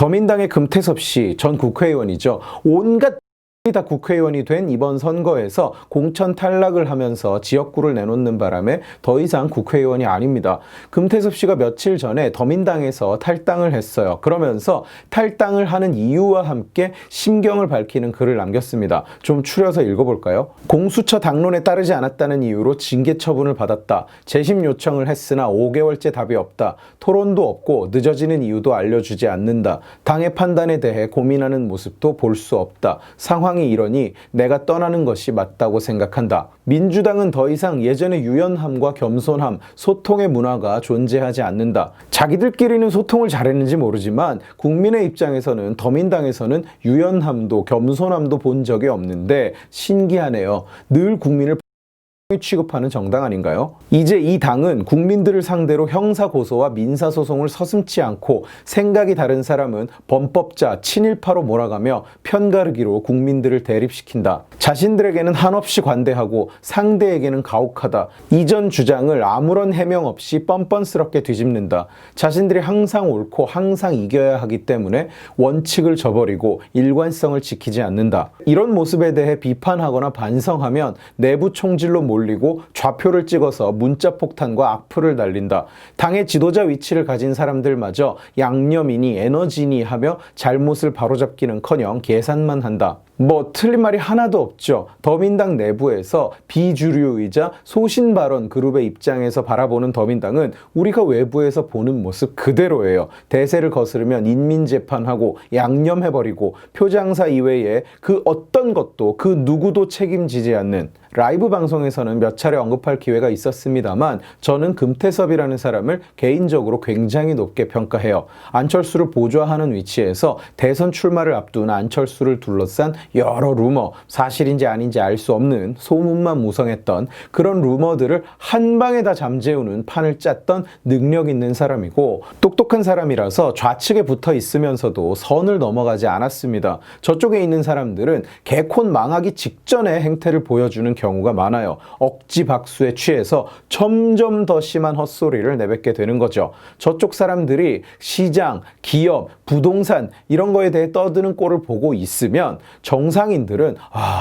더민당의 금태섭 씨 전 국회의원이죠. 온갖 다 국회의원이 된 이번 선거에서 공천 탈락을 하면서 지역구를 내놓는 바람에 더 이상 국회의원이 아닙니다. 금태섭 씨가 며칠 전에 더민당에서 탈당을 했어요. 그러면서 탈당을 하는 이유와 함께 심경을 밝히는 글을 남겼습니다. 좀 추려서 읽어볼까요? 공수처 당론에 따르지 않았다는 이유로 징계 처분을 받았다. 재심 요청을 했으나 5개월째 답이 없다. 토론도 없고 늦어지는 이유도 알려주지 않는다. 당의 판단에 대해 고민하는 모습도 볼 수 없다. 상황이 이러니 내가 떠나는 것이 맞다고 생각한다. 민주당은 더 이상 예전의 유연함과 겸손함, 소통의 문화가 존재하지 않는다. 자기들끼리는 소통을 잘했는지 모르지만 국민의 입장에서는 더민당에서는 유연함도 겸손함도 본 적이 없는데 신기하네요. 늘 국민을 취급하는 정당 아닌가요? 이제 이 당은 국민들을 상대로 형사고소와 민사소송을 서슴지 않고 생각이 다른 사람은 범법자, 친일파로 몰아가며 편가르기로 국민들을 대립시킨다. 자신들에게는 한없이 관대하고 상대에게는 가혹하다. 이전 주장을 아무런 해명 없이 뻔뻔스럽게 뒤집는다. 자신들이 항상 옳고 항상 이겨야 하기 때문에 원칙을 저버리고 일관성을 지키지 않는다. 이런 모습에 대해 비판하거나 반성하면 내부 총질로 몰리고 좌표를 찍어서 문자 폭탄과 악플을 날린다. 당의 지도자 위치를 가진 사람들마저 양념이니 에너지니 하며 잘못을 바로잡기는커녕 계산만 한다. 틀린 말이 하나도 없죠. 더민당 내부에서 비주류이자 소신 발언 그룹의 입장에서 바라보는 더민당은 우리가 외부에서 보는 모습 그대로예요. 대세를 거스르면 인민재판하고 양념해버리고 표장사 이외에 그 어떤 것도 그 누구도 책임지지 않는, 라이브 방송에서는 몇 차례 언급할 기회가 있었습니다만 저는 금태섭이라는 사람을 개인적으로 굉장히 높게 평가해요. 안철수를 보좌하는 위치에서 대선 출마를 앞둔 안철수를 둘러싼 여러 루머, 사실인지 아닌지 알 수 없는 소문만 무성했던 그런 루머들을 한 방에 다 잠재우는 판을 짰던 능력 있는 사람이고, 똑똑한 사람이라서 좌측에 붙어 있으면서도 선을 넘어가지 않았습니다. 저쪽에 있는 사람들은 개콘 망하기 직전의 행태를 보여주는 경우가 많아요. 억지 박수에 취해서 점점 더 심한 헛소리를 내뱉게 되는 거죠. 저쪽 사람들이 시장, 기업, 부동산 이런 거에 대해 떠드는 꼴을 보고 있으면 정상인들은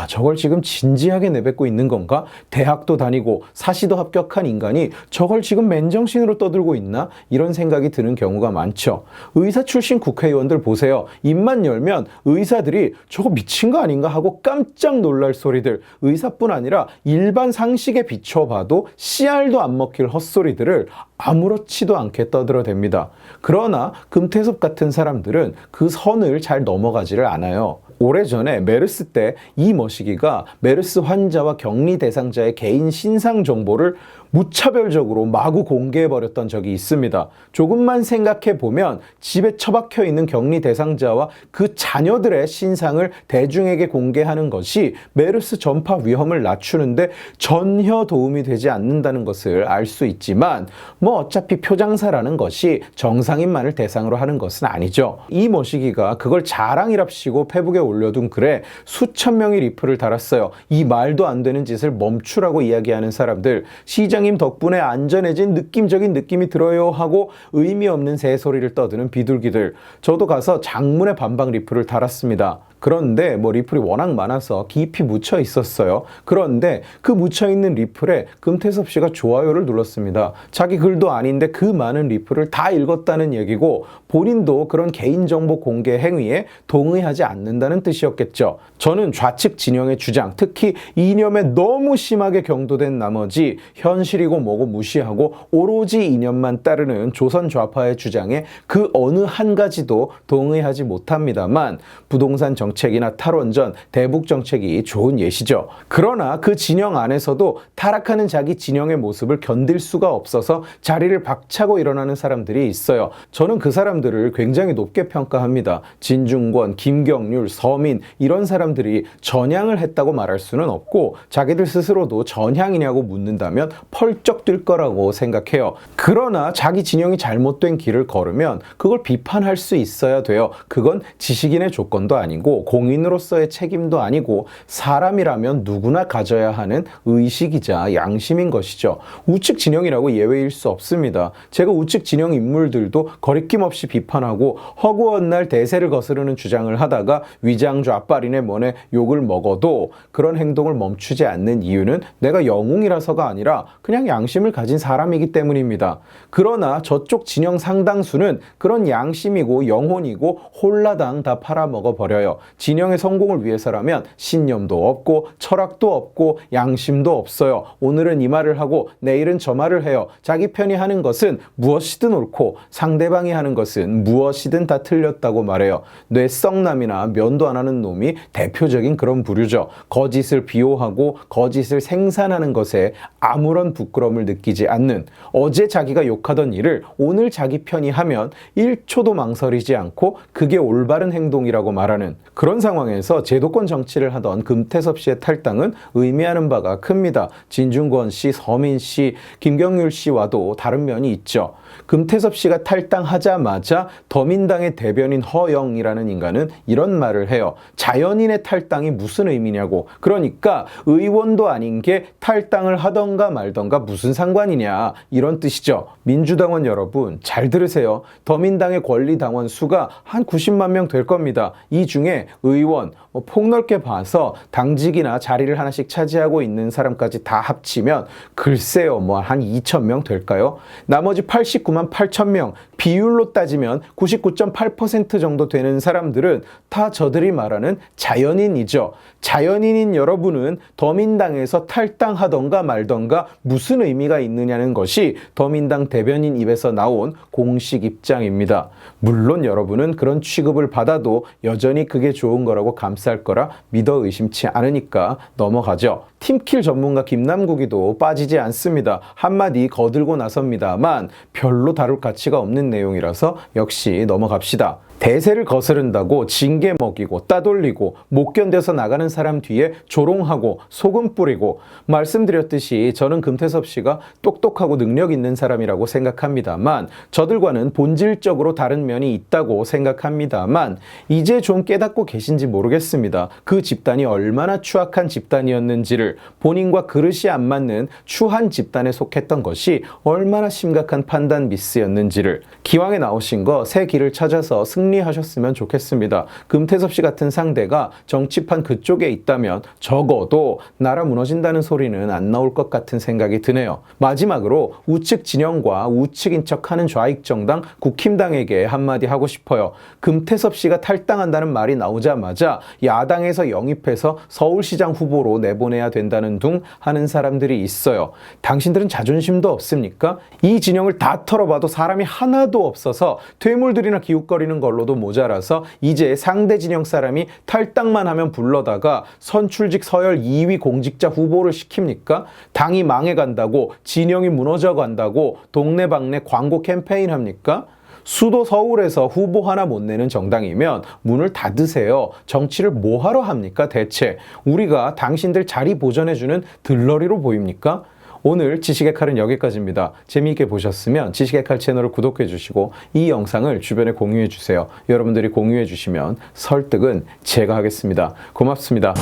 저걸 지금 진지하게 내뱉고 있는 건가? 대학도 다니고 사시도 합격한 인간이 저걸 지금 맨정신으로 떠들고 있나? 이런 생각이 드는 경우가 많죠. 의사 출신 국회의원들 보세요. 입만 열면 의사들이 저거 미친 거 아닌가 하고 깜짝 놀랄 소리들, 의사뿐 아니라 일반 상식에 비춰봐도 씨알도 안 먹힐 헛소리들을 아무렇지도 않게 떠들어댑니다. 그러나 금태섭 같은 사람들은 그 선을 잘 넘어가지를 않아요. 오래전에 메르스 때 이 머시기가 메르스 환자와 격리 대상자의 개인 신상 정보를 무차별적으로 마구 공개해버렸던 적이 있습니다. 조금만 생각해보면 집에 처박혀 있는 격리 대상자와 그 자녀들의 신상을 대중에게 공개하는 것이 메르스 전파 위험을 낮추는데 전혀 도움이 되지 않는다는 것을 알 수 있지만 어차피 표장사라는 것이 정상인만을 대상으로 하는 것은 아니죠. 이 머시기가 그걸 자랑이랍시고 페북에 올려둔 글에 수천 명이 리플을 달았어요. 이 말도 안 되는 짓을 멈추라고 이야기하는 사람들, 시장님 덕분에 안전해진 느낌적인 느낌이 들어요 하고 의미 없는 새소리를 떠드는 비둘기들. 저도 가서 장문의 반박 리플을 달았습니다. 그런데 리플이 워낙 많아서 깊이 묻혀 있었어요. 그런데 그 묻혀있는 리플에 금태섭 씨가 좋아요를 눌렀습니다. 자기 글도 아닌데 그 많은 리플을 다 읽었다는 얘기고 본인도 그런 개인정보 공개 행위에 동의하지 않는다는 뜻이었겠죠. 저는 좌측 진영의 주장, 특히 이념에 너무 심하게 경도된 나머지 현실이고 뭐고 무시하고 오로지 이념만 따르는 조선 좌파의 주장에 그 어느 한 가지도 동의하지 못합니다만 부동산 정책이나 탈원전, 대북 정책이 좋은 예시죠. 그러나 그 진영 안에서도 타락하는 자기 진영의 모습을 견딜 수가 없어서 자리를 박차고 일어나는 사람들이 있어요. 저는 그 사람들을 굉장히 높게 평가합니다. 진중권, 김경률, 서민 이런 사람들이 전향을 했다고 말할 수는 없고 자기들 스스로도 전향이냐고 묻는다면 펄쩍 뛸 거라고 생각해요. 그러나 자기 진영이 잘못된 길을 걸으면 그걸 비판할 수 있어야 돼요. 그건 지식인의 조건도 아니고 공인으로서의 책임도 아니고 사람이라면 누구나 가져야 하는 의식이자 양심인 것이죠. 우측 진영이라고 예외일 수 없습니다. 제가 우측 진영 인물들도 거리낌 없이 비판하고 허구한 날 대세를 거스르는 주장을 하다가 위장주 앞발이네 뭐네 욕을 먹어도 그런 행동을 멈추지 않는 이유는 내가 영웅이라서가 아니라 그냥 양심을 가진 사람이기 때문입니다. 그러나 저쪽 진영 상당수는 그런 양심이고 영혼이고 홀라당 다 팔아먹어 버려요. 진영의 성공을 위해서라면 신념도 없고 철학도 없고 양심도 없어요. 오늘은 이 말을 하고 내일은 저 말을 해요. 자기 편이 하는 것은 무엇이든 옳고 상대방이 하는 것은 무엇이든 다 틀렸다고 말해요. 뇌썩남이나 면도 안 하는 놈이 대표적인 그런 부류죠. 거짓을 비호하고 거짓을 생산하는 것에 아무런 부끄러움을 느끼지 않는, 어제 자기가 욕하던 일을 오늘 자기 편이 하면 1초도 망설이지 않고 그게 올바른 행동이라고 말하는 그런 상황에서 제도권 정치를 하던 금태섭 씨의 탈당은 의미하는 바가 큽니다. 진중권 씨, 서민 씨, 김경률 씨와도 다른 면이 있죠. 금태섭 씨가 탈당하자마자 더민당의 대변인 허영이라는 인간은 이런 말을 해요. 자연인의 탈당이 무슨 의미냐고. 그러니까 의원도 아닌 게 탈당을 하던가 말던가 무슨 상관이냐, 이런 뜻이죠. 민주당원 여러분 잘 들으세요. 더민당의 권리당원 수가 한 90만 명 될 겁니다. 이 중에 의원 폭넓게 봐서 당직이나 자리를 하나씩 차지하고 있는 사람까지 다 합치면 글쎄요 한 2천 명 될까요? 나머지 89만 8천 명, 비율로 따지면 99.8% 정도 되는 사람들은 다 저들이 말하는 자연인이죠. 자연인인 여러분은 더민당에서 탈당하던가 말던가 무슨 의미가 있느냐는 것이 더민당 대변인 입에서 나온 공식 입장입니다. 물론 여러분은 그런 취급을 받아도 여전히 그게 좋은 거라고 감쌀 거라 믿어 의심치 않으니까 넘어가죠. 팀킬 전문가 김남국이도 빠지지 않습니다. 한마디 거들고 나섭니다만 별로 다룰 가치가 없는 내용이라서 역시 넘어갑시다. 대세를 거스른다고 징계 먹이고 따돌리고 못 견뎌서 나가는 사람 뒤에 조롱하고 소금 뿌리고, 말씀드렸듯이 저는 금태섭 씨가 똑똑하고 능력 있는 사람이라고 생각합니다만 저들과는 본질적으로 다른 면이 있다고 생각합니다만 이제 좀 깨닫고 계신지 모르겠습니다. 그 집단이 얼마나 추악한 집단이었는지를, 본인과 그릇이 안 맞는 추한 집단에 속했던 것이 얼마나 심각한 판단 미스였는지를. 기왕에 나오신 거 새 길을 찾아서 승리하셨으면 좋겠습니다. 금태섭 씨 같은 상대가 정치판 그쪽에 있다면 적어도 나라 무너진다는 소리는 안 나올 것 같은 생각이 드네요. 마지막으로 우측 진영과 우측인 척하는 좌익정당 국힘당에게 한마디 하고 싶어요. 금태섭 씨가 탈당한다는 말이 나오자마자 야당에서 영입해서 서울시장 후보로 내보내야 된다는 둥 하는 사람들이 있어요. 당신들은 자존심도 없습니까? 이 진영을 다 털어봐도 사람이 하나도 없어서 퇴물들이나 기웃거리는 걸로도 모자라서 이제 상대 진영 사람이 탈당만 하면 불러다가 선출직 서열 2위 공직자 후보를 시킵니까? 당이 망해간다고, 진영이 무너져간다고 동네방네 광고 캠페인 합니까? 수도 서울에서 후보 하나 못 내는 정당이면 문을 닫으세요. 정치를 뭐하러 합니까 대체? 우리가 당신들 자리 보전해주는 들러리로 보입니까? 오늘 지식의 칼은 여기까지입니다. 재미있게 보셨으면 지식의 칼 채널을 구독해 주시고 이 영상을 주변에 공유해 주세요. 여러분들이 공유해 주시면 설득은 제가 하겠습니다. 고맙습니다.